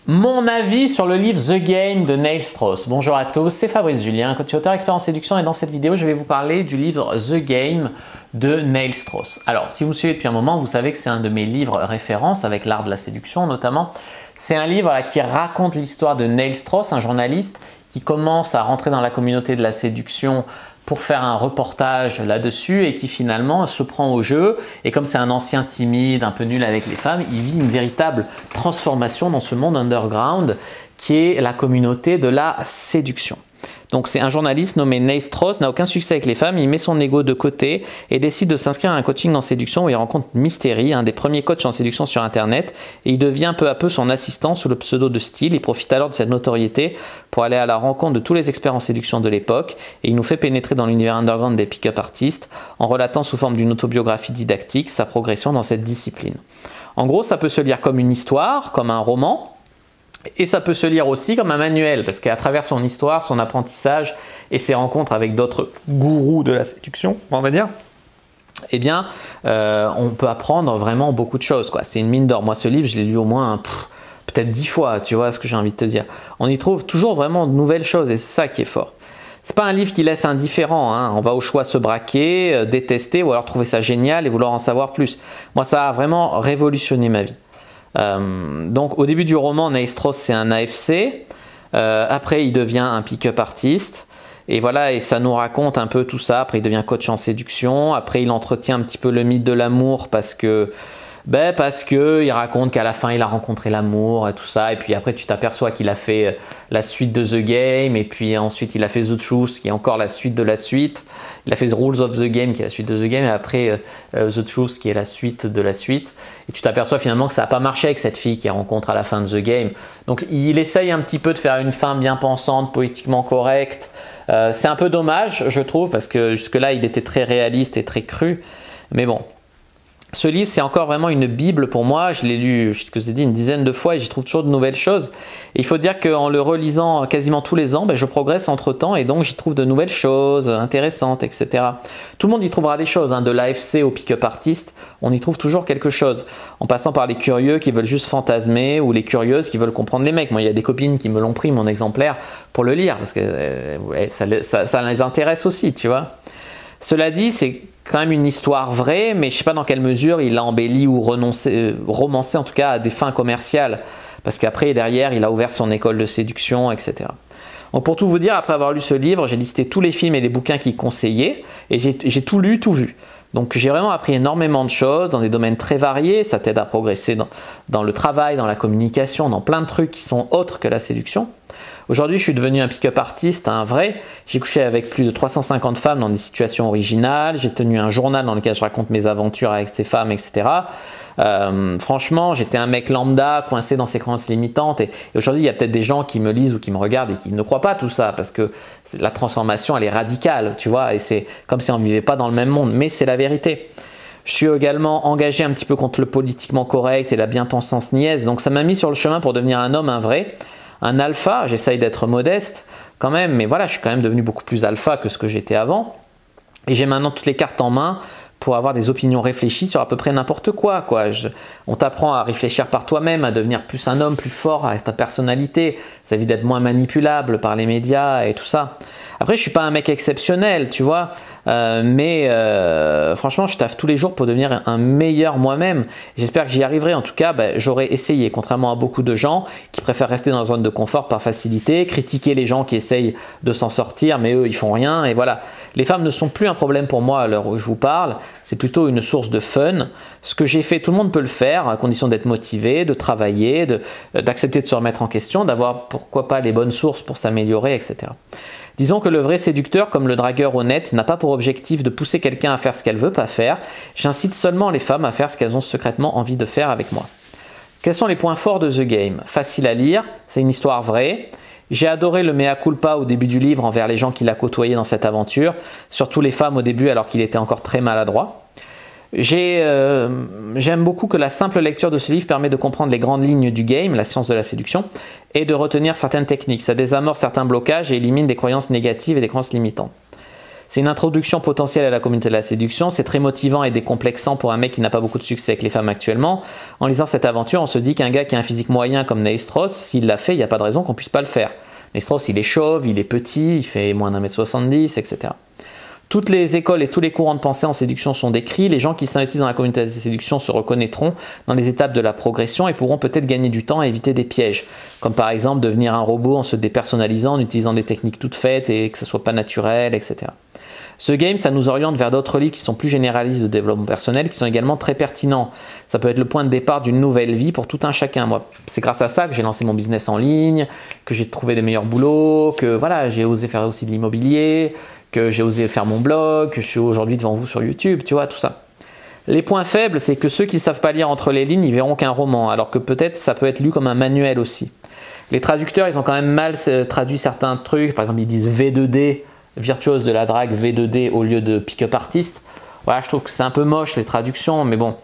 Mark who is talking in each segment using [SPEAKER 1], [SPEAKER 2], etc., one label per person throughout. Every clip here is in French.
[SPEAKER 1] Mon avis sur le livre The Game de Neil Strauss. Bonjour à tous, c'est Fabrice Julien, coach auteur expert en séduction, et dans cette vidéo, je vais vous parler du livre The Game de Neil Strauss. Alors, si vous me suivez depuis un moment, vous savez que c'est un de mes livres références avec l'art de la séduction notamment. C'est un livre qui raconte l'histoire de Neil Strauss, un journaliste qui commence à rentrer dans la communauté de la séduction pour faire un reportage là-dessus et qui finalement se prend au jeu. Et comme c'est un ancien timide, un peu nul avec les femmes, il vit une véritable transformation dans ce monde underground qui est la communauté de la séduction. Donc c'est un journaliste nommé Neil Strauss, n'a aucun succès avec les femmes, il met son ego de côté et décide de s'inscrire à un coaching en séduction où il rencontre Mystery, un des premiers coachs en séduction sur internet, et il devient peu à peu son assistant sous le pseudo de Steele. Il profite alors de cette notoriété pour aller à la rencontre de tous les experts en séduction de l'époque, et il nous fait pénétrer dans l'univers underground des pick-up artistes en relatant sous forme d'une autobiographie didactique sa progression dans cette discipline. En gros, ça peut se lire comme une histoire, comme un roman, et ça peut se lire aussi comme un manuel, parce qu'à travers son histoire, son apprentissage et ses rencontres avec d'autres gourous de la séduction, on va dire, eh bien, on peut apprendre vraiment beaucoup de choses, quoi. C'est une mine d'or. Moi, ce livre, je l'ai lu au moins peut-être 10 fois, tu vois ce que j'ai envie de te dire. On y trouve toujours vraiment de nouvelles choses, et c'est ça qui est fort. C'est pas un livre qui laisse indifférent, hein. On va au choix se braquer, détester, ou alors trouver ça génial et vouloir en savoir plus. Moi, ça a vraiment révolutionné ma vie. Donc au début du roman, Neil Strauss c'est un AFC, après il devient un pick-up artiste, et voilà, et ça nous raconte un peu tout ça. Après il devient coach en séduction, après il entretient un petit peu le mythe de l'amour parce que il raconte qu'à la fin il a rencontré l'amour et tout ça, et puis après tu t'aperçois qu'il a fait la suite de The Game, et puis ensuite il a fait The Truth qui est encore la suite de la suite, il a fait The Rules of the Game qui est la suite de The Game, et après The Truth qui est la suite de la suite, et tu t'aperçois finalement que ça n'a pas marché avec cette fille qu'il rencontre à la fin de The Game. Donc il essaye un petit peu de faire une fin bien pensante, politiquement correcte. C'est un peu dommage je trouve, parce que jusque là il était très réaliste et très cru, mais bon. Ce livre, c'est encore vraiment une bible pour moi. Je l'ai lu, je vous ai dit, une dizaine de fois, et j'y trouve toujours de nouvelles choses. Et il faut dire qu'en le relisant quasiment tous les ans, je progresse entre temps, et donc j'y trouve de nouvelles choses intéressantes, etc. Tout le monde y trouvera des choses, hein, de l'AFC au pick-up artiste, on y trouve toujours quelque chose. En passant par les curieux qui veulent juste fantasmer, ou les curieuses qui veulent comprendre les mecs. Moi, il y a des copines qui me l'ont pris, mon exemplaire, pour le lire, parce que ça les intéresse aussi, tu vois. Cela dit, c'est quand même une histoire vraie, mais je ne sais pas dans quelle mesure il a embelli ou romancé en tout cas à des fins commerciales, parce qu'après derrière il a ouvert son école de séduction, etc. Donc pour tout vous dire, après avoir lu ce livre, j'ai listé tous les films et les bouquins qu'il conseillait, et j'ai tout lu, tout vu. Donc j'ai vraiment appris énormément de choses dans des domaines très variés. Ça t'aide à progresser dans le travail, dans la communication, dans plein de trucs qui sont autres que la séduction. Aujourd'hui, je suis devenu un pick-up artiste, un vrai. J'ai couché avec plus de 350 femmes dans des situations originales. J'ai tenu un journal dans lequel je raconte mes aventures avec ces femmes, etc. Franchement, j'étais un mec lambda, coincé dans ses croyances limitantes. Et aujourd'hui, il y a peut-être des gens qui me lisent ou qui me regardent et qui ne croient pas tout ça, parce que la transformation, elle est radicale, tu vois. Et c'est comme si on ne vivait pas dans le même monde. Mais c'est la vérité. Je suis également engagé un petit peu contre le politiquement correct et la bien-pensance niaise. Donc ça m'a mis sur le chemin pour devenir un homme, un vrai. Un alpha, j'essaye d'être modeste quand même, mais voilà, je suis quand même devenu beaucoup plus alpha que ce que j'étais avant. Et j'ai maintenant toutes les cartes en main pour avoir des opinions réfléchies sur à peu près n'importe quoi. On t'apprend à réfléchir par toi-même, à devenir plus un homme, plus fort avec ta personnalité. Ça évite d'être moins manipulable par les médias et tout ça. Après, je ne suis pas un mec exceptionnel, tu vois, mais franchement, je taffe tous les jours pour devenir un meilleur moi-même. J'espère que j'y arriverai. En tout cas, j'aurais essayé, contrairement à beaucoup de gens qui préfèrent rester dans une zone de confort par facilité, critiquer les gens qui essayent de s'en sortir, mais eux, ils font rien. Et voilà, les femmes ne sont plus un problème pour moi à l'heure où je vous parle. C'est plutôt une source de fun. Ce que j'ai fait, tout le monde peut le faire, à condition d'être motivé, de travailler, d'accepter de se remettre en question, d'avoir pourquoi pas les bonnes sources pour s'améliorer, etc. Disons que le vrai séducteur, comme le dragueur honnête, n'a pas pour objectif de pousser quelqu'un à faire ce qu'elle veut pas faire. J'incite seulement les femmes à faire ce qu'elles ont secrètement envie de faire avec moi. Quels sont les points forts de The Game? Facile à lire, c'est une histoire vraie. J'ai adoré le mea culpa au début du livre envers les gens qu'il a côtoyés dans cette aventure, surtout les femmes au début alors qu'il était encore très maladroit. J'aime beaucoup que la simple lecture de ce livre permet de comprendre les grandes lignes du game, la science de la séduction, et de retenir certaines techniques. Ça désamorce certains blocages et élimine des croyances négatives et des croyances limitantes. C'est une introduction potentielle à la communauté de la séduction. C'est très motivant et décomplexant pour un mec qui n'a pas beaucoup de succès avec les femmes actuellement. En lisant cette aventure, on se dit qu'un gars qui a un physique moyen comme Neil Strauss, s'il l'a fait, il n'y a pas de raison qu'on puisse pas le faire. Neil Strauss, il est chauve, il est petit, il fait moins d'1m70, etc. Toutes les écoles et tous les courants de pensée en séduction sont décrits. Les gens qui s'investissent dans la communauté de la séduction se reconnaîtront dans les étapes de la progression et pourront peut-être gagner du temps et éviter des pièges. Comme par exemple devenir un robot en se dépersonnalisant, en utilisant des techniques toutes faites et que ce soit pas naturel, etc. Ce game, ça nous oriente vers d'autres livres qui sont plus généralistes de développement personnel, qui sont également très pertinents. Ça peut être le point de départ d'une nouvelle vie pour tout un chacun. Moi, c'est grâce à ça que j'ai lancé mon business en ligne, que j'ai trouvé des meilleurs boulots, que voilà, j'ai osé faire aussi de l'immobilier, que j'ai osé faire mon blog, que je suis aujourd'hui devant vous sur YouTube, tu vois, tout ça. Les points faibles, c'est que ceux qui ne savent pas lire entre les lignes, ils verront qu'un roman, alors que peut-être ça peut être lu comme un manuel aussi. Les traducteurs, ils ont quand même mal traduit certains trucs. Par exemple, ils disent V2D, virtuose de la drague, V2D au lieu de pick-up artist. Voilà, je trouve que c'est un peu moche les traductions, mais bon,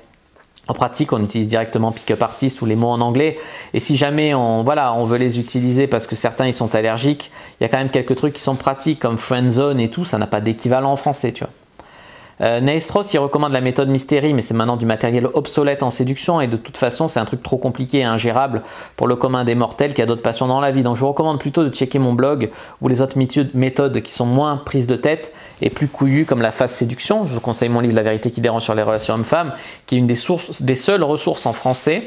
[SPEAKER 1] en pratique, on utilise directement pick-up artist ou les mots en anglais. Et si jamais on veut les utiliser parce que certains ils sont allergiques, il y a quand même quelques trucs qui sont pratiques comme friendzone et tout, ça n'a pas d'équivalent en français, tu vois. Neil Strauss, il recommande la méthode Mystery, mais c'est maintenant du matériel obsolète en séduction et de toute façon, c'est un truc trop compliqué et ingérable pour le commun des mortels qui a d'autres passions dans la vie. Donc je vous recommande plutôt de checker mon blog ou les autres méthodes qui sont moins prises de tête et plus couillues comme la phase séduction. Je vous conseille mon livre La vérité qui dérange sur les relations hommes-femmes, qui est une des seules ressources en français,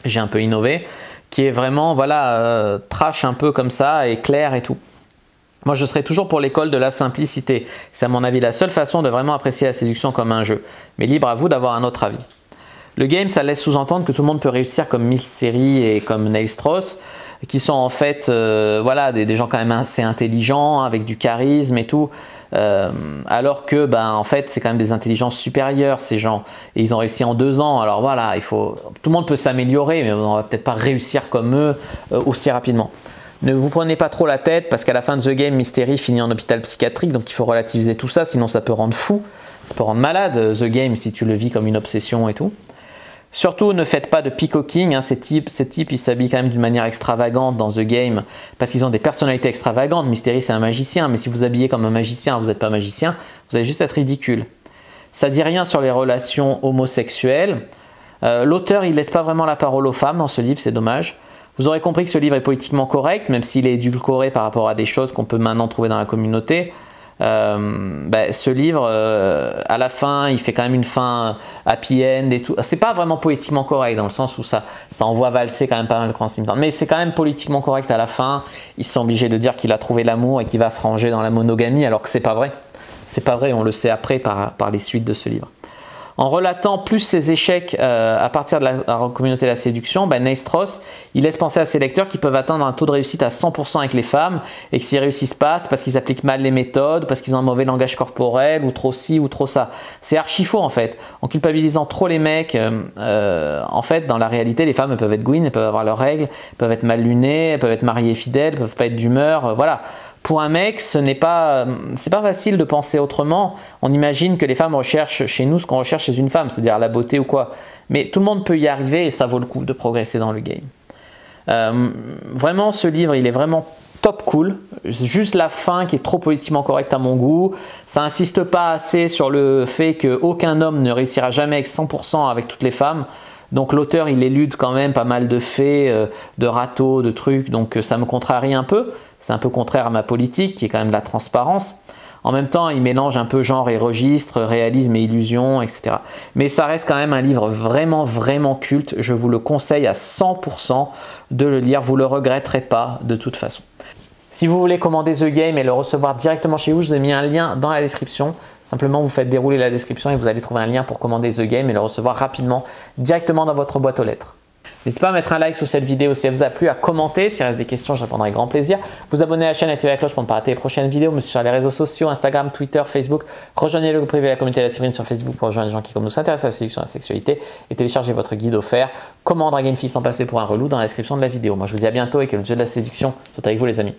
[SPEAKER 1] j'ai un peu innové, qui est vraiment voilà, trash un peu comme ça et clair et tout. Moi, je serais toujours pour l'école de la simplicité. C'est à mon avis la seule façon de vraiment apprécier la séduction comme un jeu. Mais libre à vous d'avoir un autre avis. Le game, ça laisse sous-entendre que tout le monde peut réussir comme Mystery et comme Neil Strauss, qui sont en fait voilà, des gens quand même assez intelligents, avec du charisme et tout. Alors que en fait, c'est quand même des intelligences supérieures, ces gens. Et ils ont réussi en 2 ans. Alors voilà, tout le monde peut s'améliorer, mais on ne va peut-être pas réussir comme eux aussi rapidement. Ne vous prenez pas trop la tête parce qu'à la fin de The Game, Mystery finit en hôpital psychiatrique, donc il faut relativiser tout ça, sinon ça peut rendre fou, ça peut rendre malade The Game si tu le vis comme une obsession et tout. Surtout, ne faites pas de peacocking, hein, ces types ils s'habillent quand même d'une manière extravagante dans The Game parce qu'ils ont des personnalités extravagantes. Mystery, c'est un magicien, mais si vous habillez comme un magicien, vous n'êtes pas magicien, vous allez juste être ridicule. Ça dit rien sur les relations homosexuelles. L'auteur, il laisse pas vraiment la parole aux femmes dans ce livre, c'est dommage. Vous aurez compris que ce livre est politiquement correct, même s'il est édulcoré par rapport à des choses qu'on peut maintenant trouver dans la communauté. Ce livre, à la fin, il fait quand même une fin happy end et tout. C'est pas vraiment politiquement correct dans le sens où ça envoie valser quand même pas mal de Cranston. Mais c'est quand même politiquement correct à la fin. Ils sont obligés de dire qu'il a trouvé l'amour et qu'il va se ranger dans la monogamie, alors que c'est pas vrai. C'est pas vrai, on le sait après par les suites de ce livre. En relatant plus ses échecs à partir de la communauté de la séduction, Neil Strauss, il laisse penser à ses lecteurs qu'ils peuvent atteindre un taux de réussite à 100% avec les femmes et que s'ils réussissent pas, c'est parce qu'ils appliquent mal les méthodes, parce qu'ils ont un mauvais langage corporel ou trop ci ou trop ça. C'est archi faux en fait. En culpabilisant trop les mecs, en fait, dans la réalité, les femmes elles peuvent être gouines, elles peuvent avoir leurs règles, elles peuvent être mal lunées, elles peuvent être mariées fidèles, elles peuvent pas être d'humeur, voilà. Pour un mec, c'est pas facile de penser autrement. On imagine que les femmes recherchent chez nous ce qu'on recherche chez une femme, c'est-à-dire la beauté ou quoi. Mais tout le monde peut y arriver et ça vaut le coup de progresser dans le game. Vraiment, ce livre, il est vraiment top cool. Juste la fin qui est trop politiquement correcte à mon goût. Ça insiste pas assez sur le fait qu'aucun homme ne réussira jamais avec 100% avec toutes les femmes. Donc l'auteur, il élude quand même pas mal de faits, de râteaux, de trucs. Donc ça me contrarie un peu. C'est un peu contraire à ma politique, qui est quand même de la transparence. En même temps, il mélange un peu genre et registre, réalisme et illusion, etc. Mais ça reste quand même un livre vraiment, vraiment culte. Je vous le conseille à 100% de le lire. Vous ne le regretterez pas de toute façon. Si vous voulez commander The Game et le recevoir directement chez vous, je vous ai mis un lien dans la description. Simplement, vous faites dérouler la description et vous allez trouver un lien pour commander The Game et le recevoir rapidement directement dans votre boîte aux lettres. N'hésitez pas à mettre un like sur cette vidéo si elle vous a plu, à commenter. S'il reste des questions, je répondrai avec grand plaisir. Vous abonner à la chaîne, activer la cloche pour ne pas rater les prochaines vidéos. Me suivre sur les réseaux sociaux, Instagram, Twitter, Facebook. Rejoignez le groupe privé de la communauté de la Séverine sur Facebook pour rejoindre les gens qui, comme nous, s'intéressent à la séduction et à la sexualité. Et téléchargez votre guide offert Comment draguer une fille sans passer pour un relou dans la description de la vidéo. Moi, je vous dis à bientôt et que le jeu de la séduction soit avec vous, les amis.